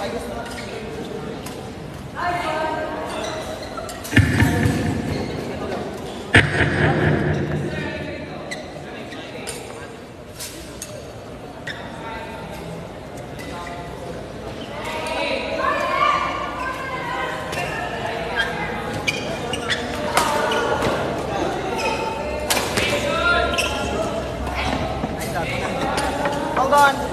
Hold on.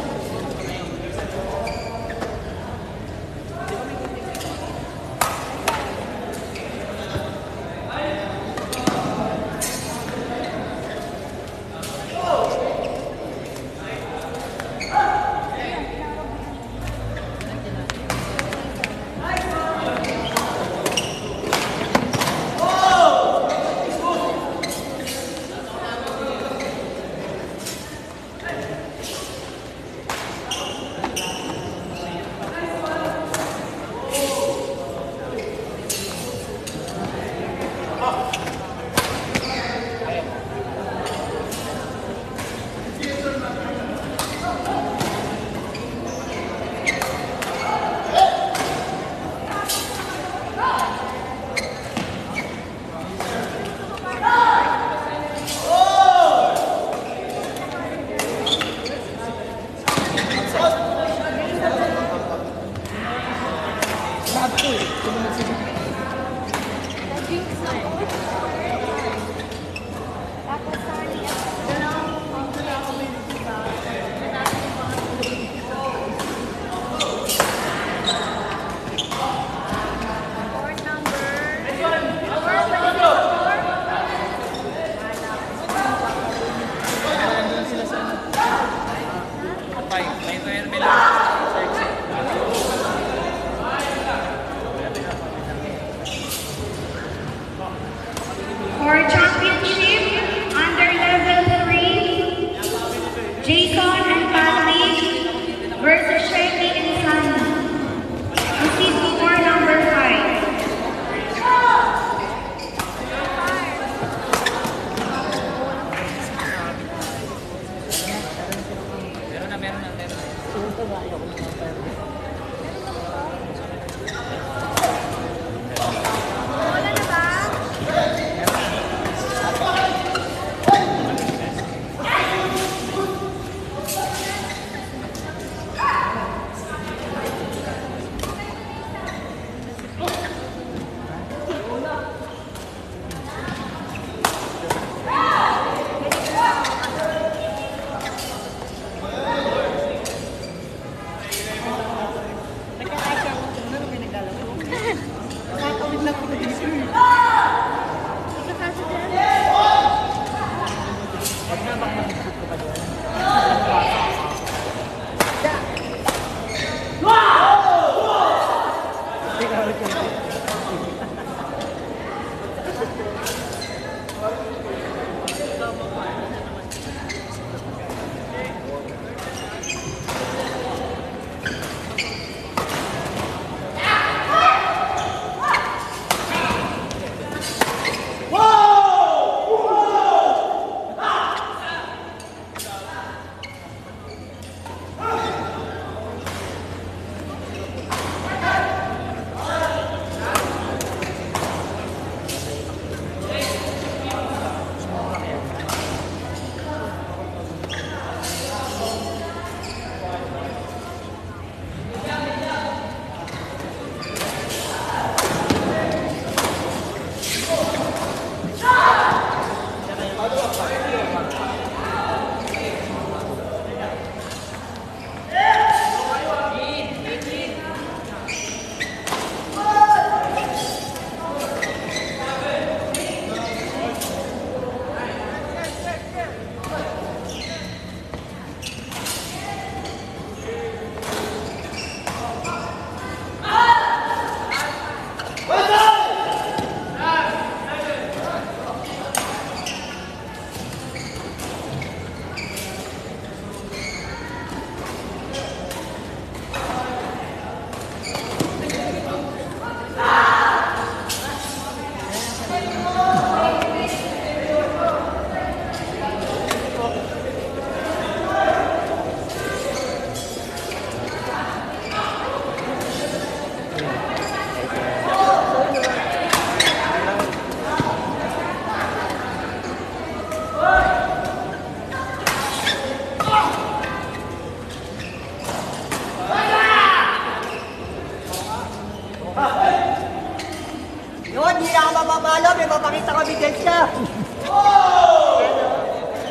mapapalo, may mapakita ko bigensya.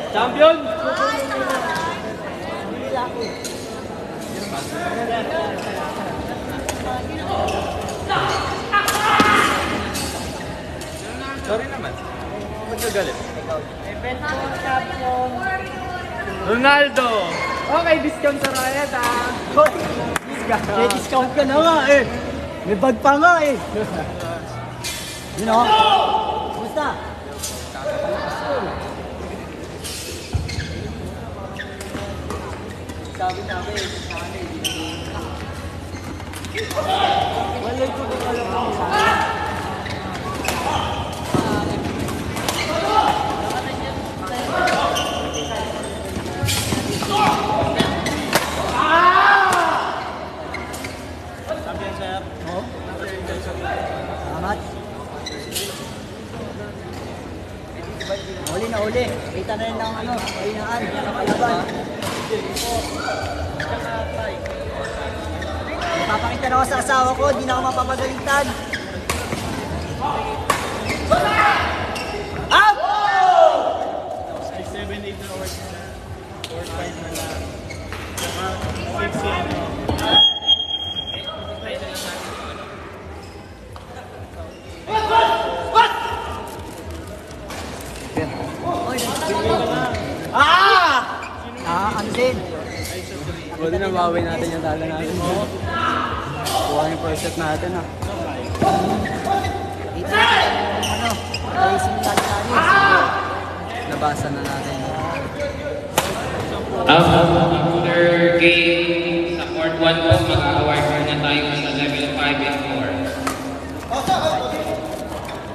Champion! Sorry naman. Magkagalit. Event po, champion. Ronaldo! Okay, discount sa Riot May discount ka na nga eh. May bag pa nga eh. You know? Kumusta? Sabi namin, walay ko kung alam ako sa akin. Salamat. Uli na uli. Kita na rin ng ano, kainaan, kapalaban. Papakita na ako sa asawa ko, di na ako mapapagalitan. Out! 7-8 na hours na lang. 4-5 na lang. Saka 6 ano. Ano din? Pwede na mawawin natin yung tala natin. Kuha yung first set natin ah. Dito na yung ano, racing tag natin. Nabasa na natin. After game sa court 1 po, mag-award na tayo sa level 5 and 4.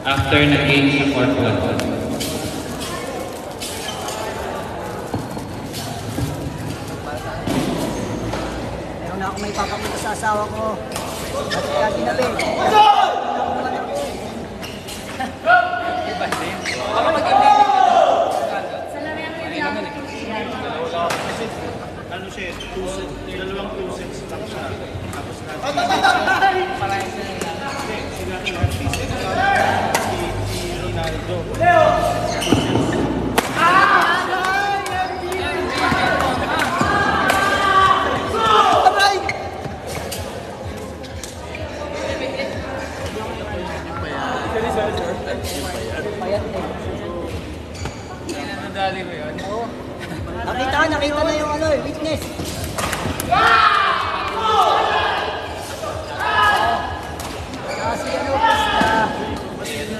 After na game sa court 1. Meron na ako may papakita sa asawa ko. At kaya ginabi. Ano siya, 2 sets, dalawang 2 sets lang siya. Tapos natin. Sila lahat 3 sets. Si Ronaldo. Nakita na yung ano, weakness. Kasi ano, basta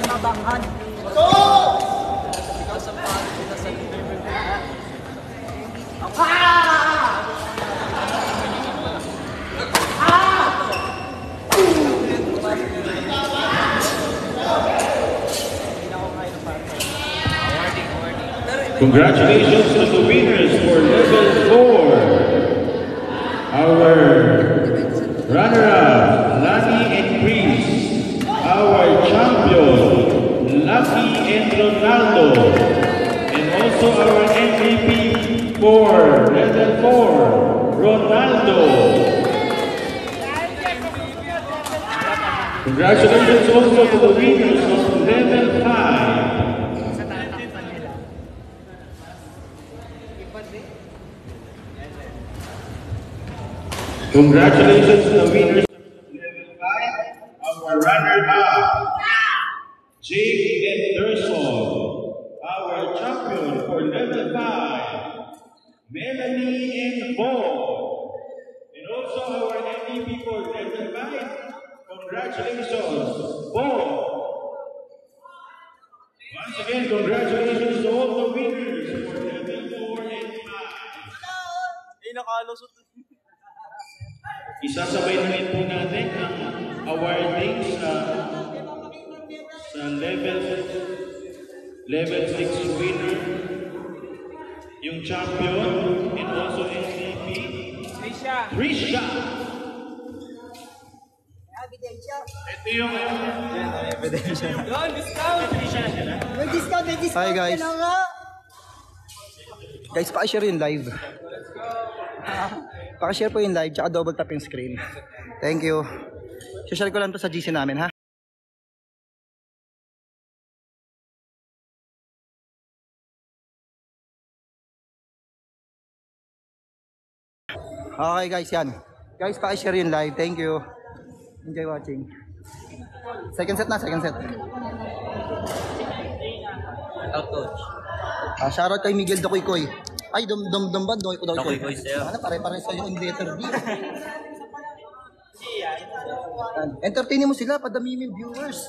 nabanghan. Congratulations to the winners for level 4. Our runner-up, Lani and Chris. Our champion, Lucky and Ronaldo. And also our MVP for level 4, Ronaldo. Congratulations also to the winners of level 5. Congratulations to the winners of level 5, our runner-up, Jake Anderson, our champion for level 5, Melanie and Bo, and also our MVP for level 5. Congratulations, Bo. Once again, congratulations to all the winners for level 4 and 5. Isasabay na rin po natin ang awarding sa level 6 winner, yung champion, and also MVP, Trisha. Ito yung Ebidensya. Yun, discount! May discount, may discount. Hi guys. Guys, pakishare yung live. Pakishare po yung live, tsaka double tap yung screen. Thank you. Share ko lang to sa GC namin, ha? Okay guys, yan. Guys, paki-share yung live. Thank you. Enjoy watching. Second set na, second set. Out, coach. Shoutout kay Miguel Dakoy-Koy. Ay, dum-dum-band, Dakoy-Koy. Dakoy-Koy sa'yo. Ano, pare-pare sa'yo yung letter D. Entertainin mo sila, padami yung viewers.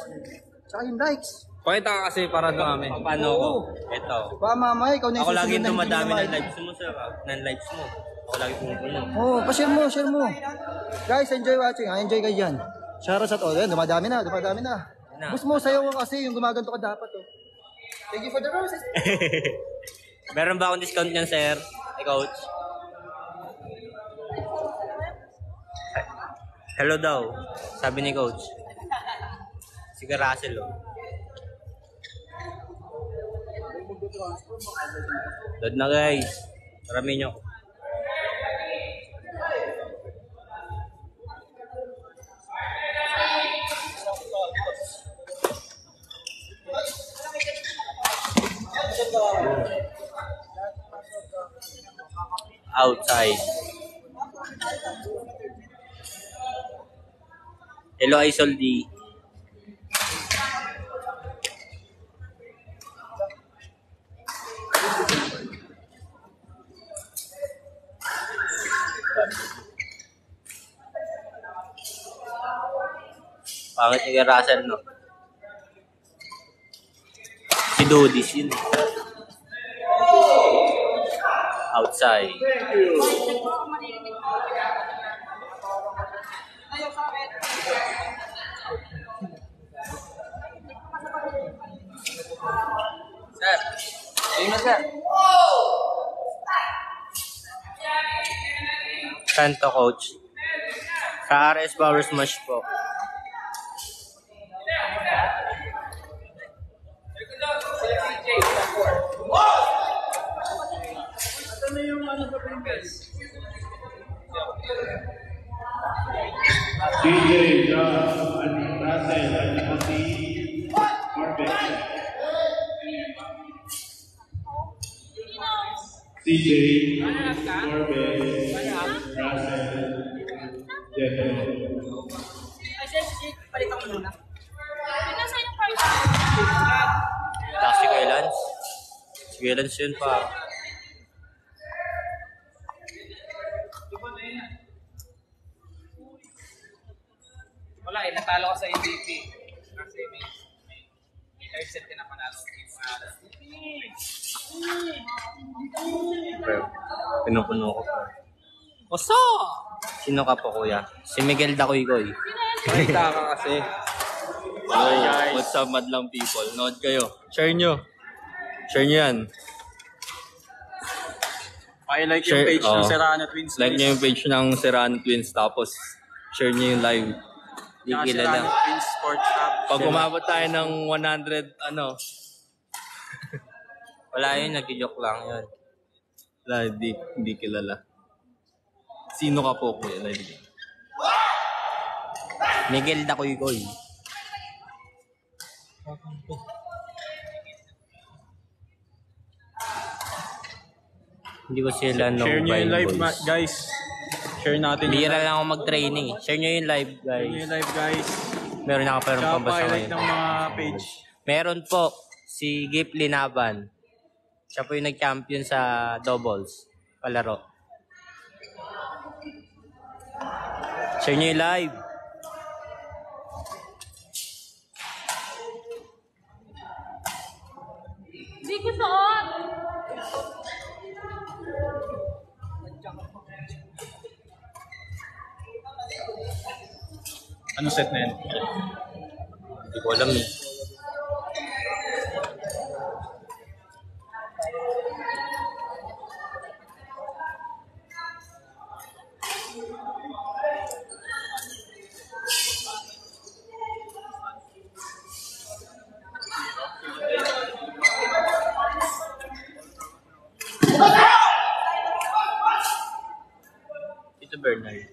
Tsaka yung likes. Pakita ka kasi para dumami. Paano ako? Ito. Pa mama, ikaw na yung Ako lagi susunod na hindi dumadami naman. ng lives mo, sir. Ng lives mo. Ako lagi pumupuno. Oh, pa-share mo, share mo. Guys, enjoy watching. Enjoy kayo dyan. Shoutout sa to. Ayan, dumadami na. Bus mo, sayo ko kasi yung gumaganto ka dapat. Oh. Thank you for the roses. Meron ba akong discount niyan, sir? Hey, coach. Hello daw. Sabi ni coach. Si Russell, oh. Load na, guys. Marami nyo. Outside. Hello, Isol D. Pangit ni Russell, no? Si Dodis yun. Outside. Sir, ayun na, sir. Kanto, coach. Sa RS Power Smash po. DJ John and Russell and Ati Corbett. CJ, Corbett, Russell, Jeto. Si Kuya Lance. Si Kuya Lance yun pa. Wala eh, natalo ka sa MVP. Kasi may third set ka na panalo. Pinupuno ko po. Oso! Sino ka po, kuya? Si Miguel Dakoy-Koy. Pakita ka kasi. Hello guys. What's up, madlang people? Nood kayo. Share nyo. Share nyo yan. Pakilike Share- yung page ng oh. Serrano Twins. Like nyo yung page ng Serrano Twins. Tapos, share nyo yung live. Di Serrano kilala. Twins Sports Hub. Pag umabot tayo ng 100, Wala yun, nag-joke lang yun. wala, hindi kilala. Sino ka po, kuya? Miguel Dakoy-Koy. Hindi ko sila Share nyo yung live, guys. Share natin yung Bira lang ako mag-training eh. Share nyo yung live, Share nyo guys. yung live, guys. Meron ako pero Tsaka pambasa pakilike ngayon. ng mga page. Meron po si Gip Linaban. Siya po yung nag-champion sa doubles. Palaro. Share nyo yung live. Hindi ko suot! Ano set na yun? Hindi ko alam eh. Ito Bernard.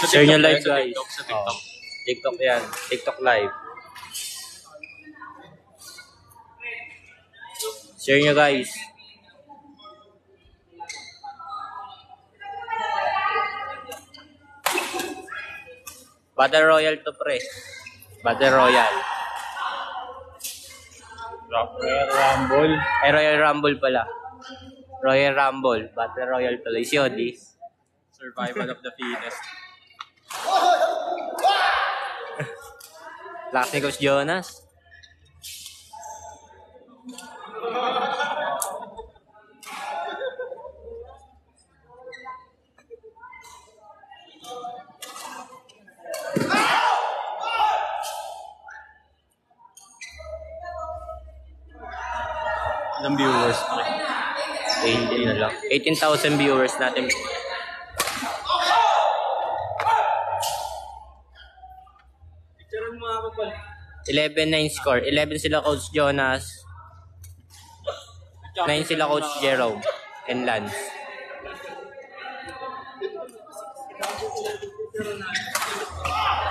Share nyo live, guys. Sa TikTok. TikTok yan. TikTok live. Share nyo guys. Battle Royale to pre. Battle Royale. Royal Rumble. Royal Rumble pala. Royal Rumble. Battle Royale pala. COD. Survival of the fittest. Lakas ni Coach Jonas. Ng viewers. 18 na lang. 18,000 viewers natin. Picture mo ako pala. 11-9 score. 11 sila Coach Jonas. 9 sila Coach Jerome. And Lance.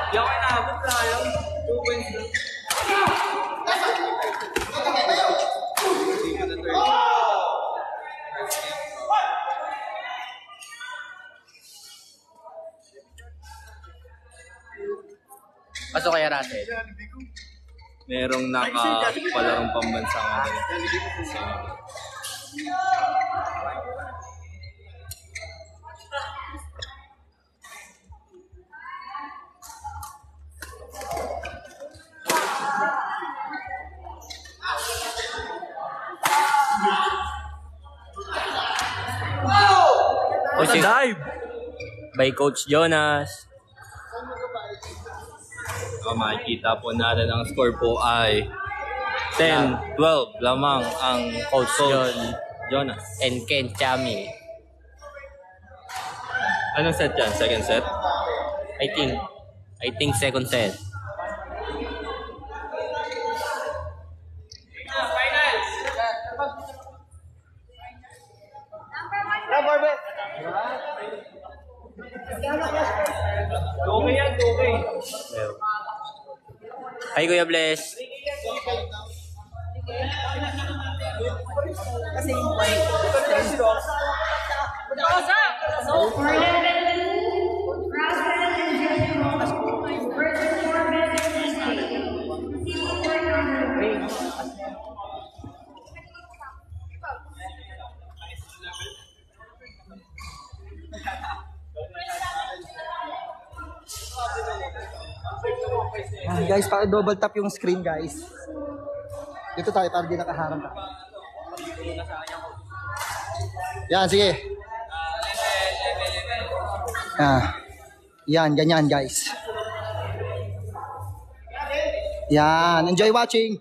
Di ako inaabot na ayaw. 2 points lang. Pasok kaya Russell. Merong nakapalarong pambansa nga dali. Dive! By Coach Jonas. Makikita po natin ang score po ay 10-12 lamang ang Coach Jonas. And Ken Chami. Anong set yan? Second set? I think second set. Okay yan, okay. Hi Kuya Bless. Guys, paki-double tap yung screen, guys. Dito tayo para di nakaharang ka. Yan, sige. Yan, ganyan, guys. Yan, enjoy watching.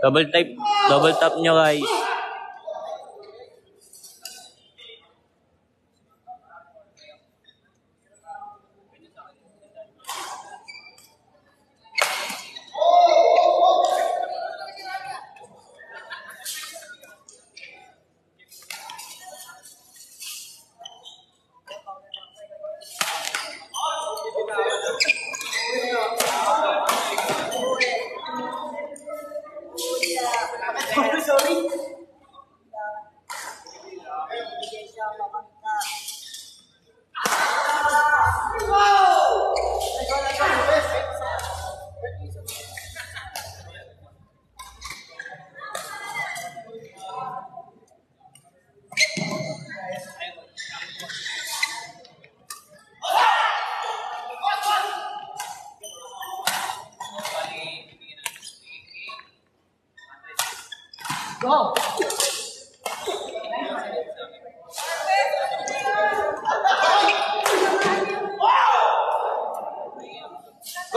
Double tap nyo guys.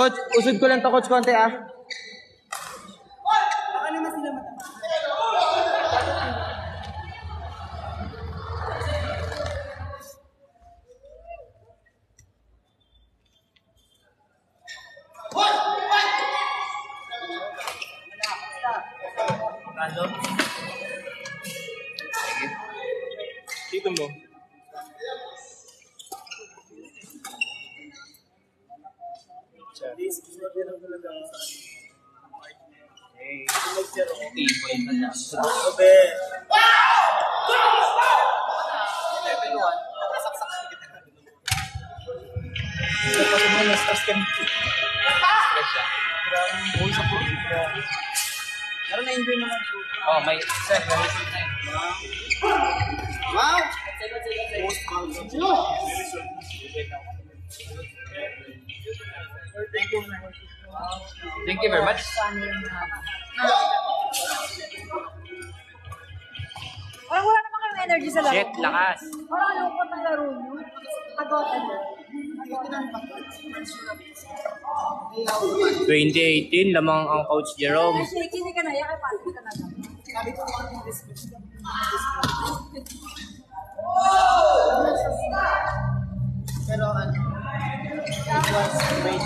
Coach, usod ko lang to, coach, konti ah. Dito mo. Oh, may sir, may Wow! Thank you very much. Parang wala naman kayong energy sa laro. Shit, lakas. Parang lungkot ang laro nyo. Agotan mo. 2018, lamang ang Coach Jerome. Kasi kini ka na, yakay pati ka na lang. Sabi ko Pero ano, it was great.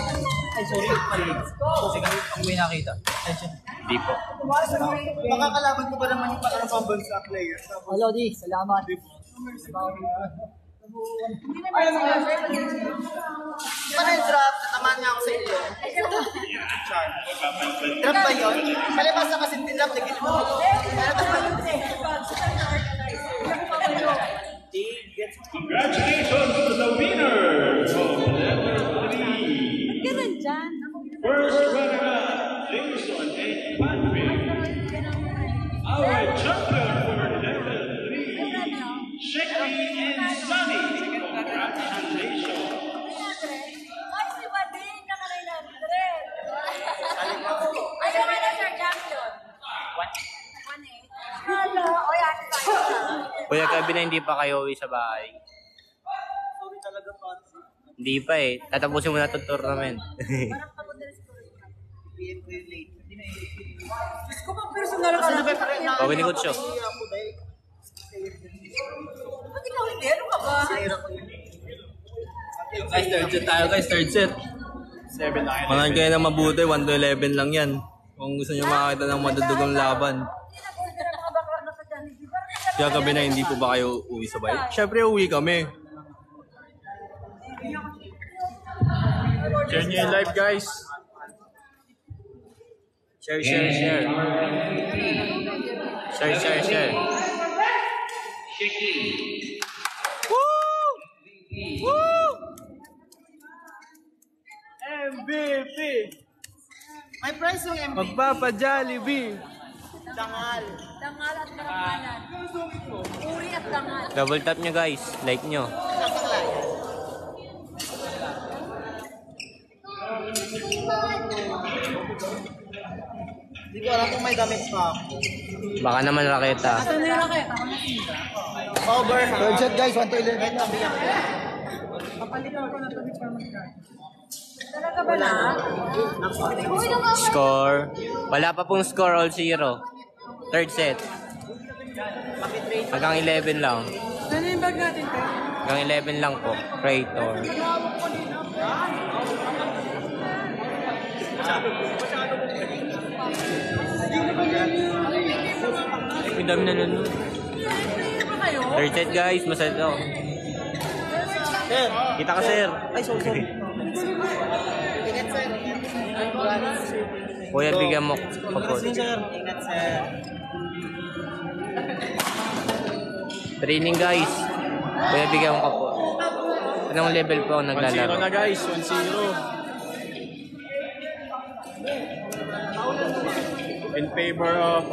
Ay, sorry, mali. Kasi kung may nakita. Hindi po. Makakalaban ko ba naman yung parang pambansa player? Hello, Di. Salamat. Paano yung drop? Natamaan niya ako sa iyo. Drop ba yun? Palibasa kasi tinrap, nagilip ako. Congratulations to the winners of level 3. ganun dyan. First runner-up, Jason and Patrick. Our champion for level 3, Shekri and Sunny. Congratulations. Ay, si Bading, nakalay na rin. Ayaw ka na, sir, champion. 1-8. Hello. O, yan. Kuya Gabi na hindi pa kayo uwi sa bahay. Hindi pa eh. Tatapusin mo na itong tournament. Diyos ko, pang personal ka na. Pagod ni Coach. Ba't ikaw hindi? Ano ka ba? Guys, third set tayo guys, third set. Manahan kayo na mabuti, 1-11 lang yan. Kung gusto nyo makakita ng madudugong laban. Kaya Gabi na hindi po ba kayo uwi sa bahay? Siyempre uwi kami. Share nyo yung live guys. Share, share, share. Share, share, share. MVP! May prize yung MVP. Magpapa-Jollibee. Dangal. Dangal at karangalan. Uri at dangal. Double tap nyo guys. Like nyo. Hindi ko alam kung may damit pa ako. Baka naman raketa. Ito nila kayo. Over. Third set, guys. 1-11. Talaga ba na? Uy, Score. Wala pa pong score, all 0. Third set. Hanggang 11 lang. ano yung bag natin ko? Hanggang 11 lang po. Praetor. Ang dami na nun. Third set guys, masaya to. Sir. Kita ka sir. Ay, sorry. Ingat, sir. Kuya, bigyan mo kapot. Sir. Ingat, sir. Training guys. Kuya, bigyan mo kapot. Anong level po ako 1-0 naglalaro? na guys, 1-0. In favor of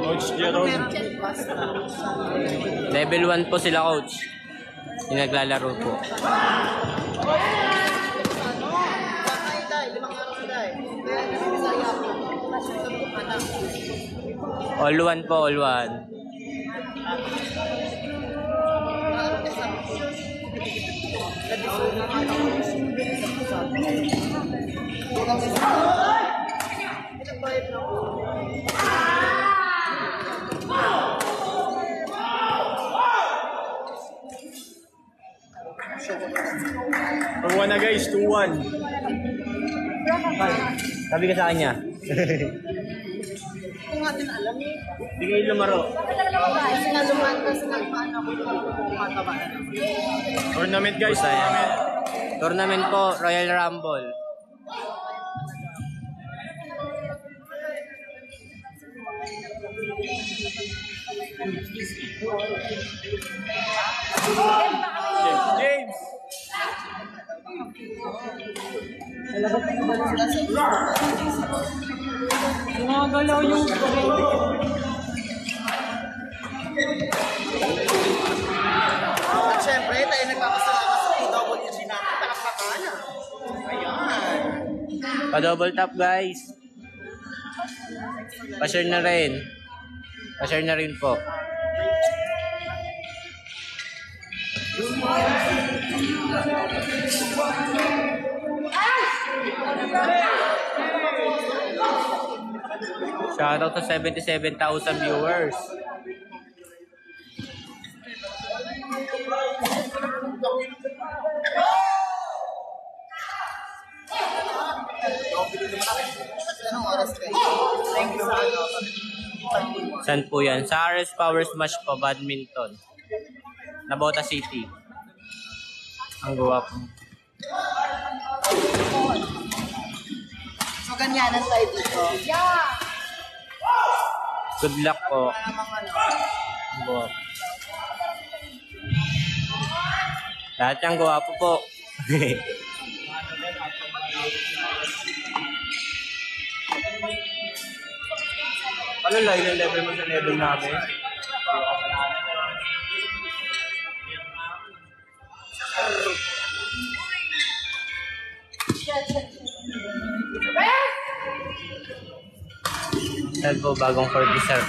Coach Jerome. Level 1 po sila coach. Yung naglalaro po. All 1 po, all 1. Pag na guys, 2-1. Sabi ka sa kanya. Kung natin alam eh. Hindi kayo lumaro. Kasi nga lumantas na paano ako mataba. Tournament guys, Tournament po, Royal Rumble. James! Gumagalaw yung At syempre, tayo nagpapasalamat sa PWG natin. Palakpakan na. Ayan. Pa-double tap guys. Pa-share na rin. Pa-share na rin po. Shoutout sa 77,000 viewers. Anong oras kayo? Thank you sa Saan po yan? Sa RS Power Smash po, badminton. Nabota City. Ang gawa po. So, ganyan ang tayo dito. Yeah! Good luck po. Ang gawa po. Lahat yung gawa po. Ano lang level mo sa level namin? Saan po bagong 40 sir?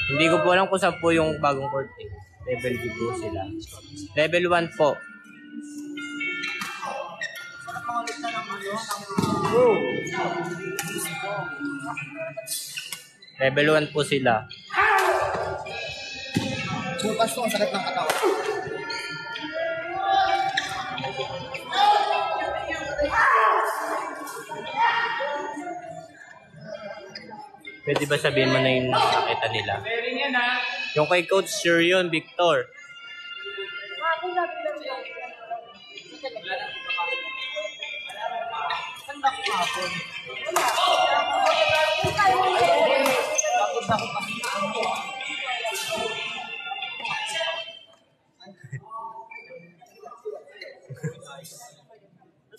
Hindi ko po alam kung saan po yung bagong 40. Level 2 po sila. Level 1 po. Level 1 po sila. Bukas ko, ang sakit ng katawan. Pwede ba sabihin mo na yung nakita nila? Yung kay Coach sure yun, Victor.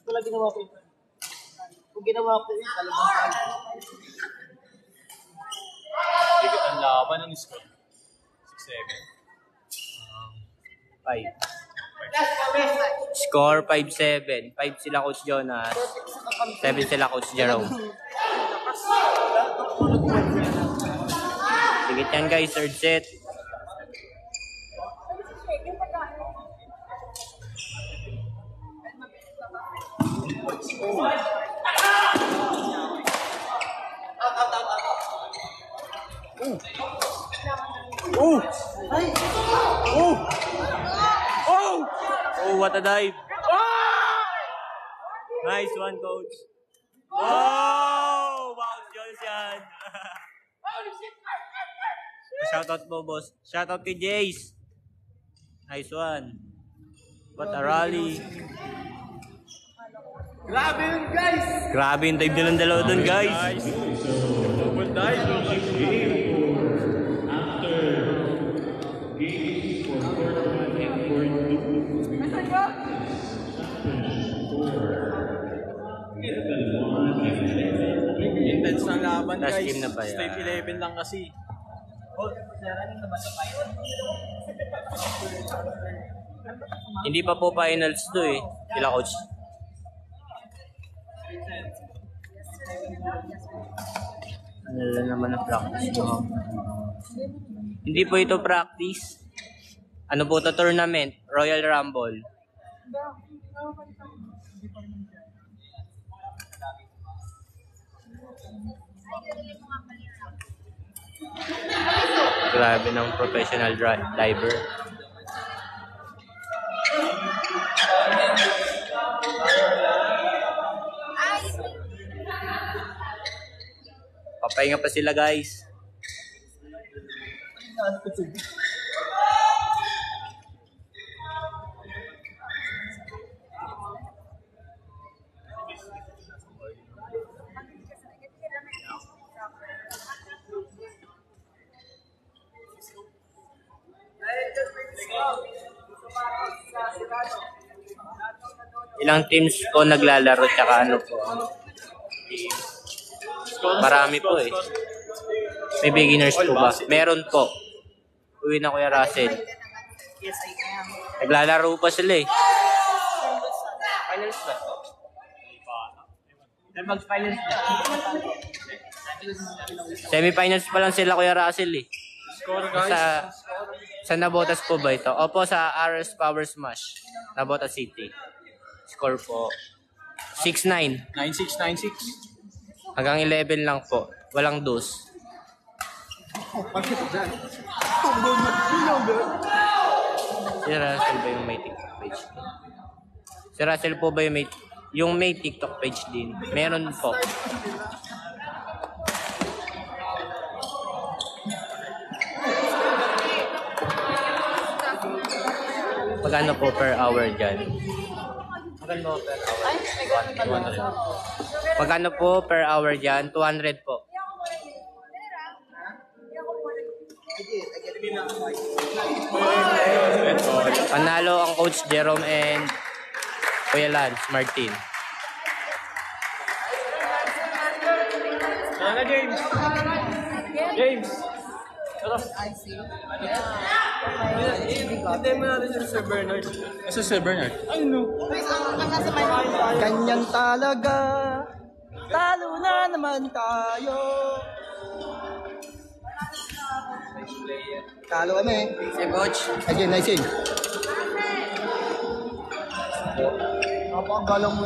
wala ginawa ko yun. Kung ginawa ko yun, talagang Bigat ang laban ng score. 6-7. 5. Score 5-7. 5 sila Coach Jonas. 7 sila Coach Jerome. Sigit yan guys, third set. Oh, what a dive. Nice one, Coach. Oh, bounce Jones yan. Shoutout po, boss. Shoutout kay Jace. Nice one. What a rally. Grabe yun, guys! Grabe yung dive nilang dalawa dun, guys. Double dive. Intense ng laban, Last guys. game na ba yan? State 11 lang kasi. Hindi pa po finals to eh. Sila Coach. Ano lang naman ang practice mo. Hindi po ito practice. Ano po ito? Tournament. Royal Rumble. Grabe ng professional diver. Papahinga pa sila, guys. Ilang teams po naglalaro tsaka ano po? Marami po eh. May beginners po ba? Meron po. Uwi na Kuya Russell. Yes, I am. Naglalaro pa sila eh. Finals ba? Mag-finals ba? Semi-finals pa lang sila Kuya Russell eh. Sa Nabotas po ba ito? Opo, sa RS Power Smash. Nabotas City. Score po 6-9. 9696. Hanggang 11 lang po. Walang dos. Si Russell ba yung may TikTok page? Si Russell po ba yung may TikTok page din? Meron po. Magkano po per hour dyan? Magkano per hour? 200. Magkano po per hour dyan? 200 po. Panalo ang Coach Jerome and Kuya Lance Martin. James. James. Hindi mo natin sa Sir Bernard. Asa Sir Bernard? Ganyan talaga. Talo na naman tayo. Talo kami. Si Coach. Again, nice in. Napakagalang mo.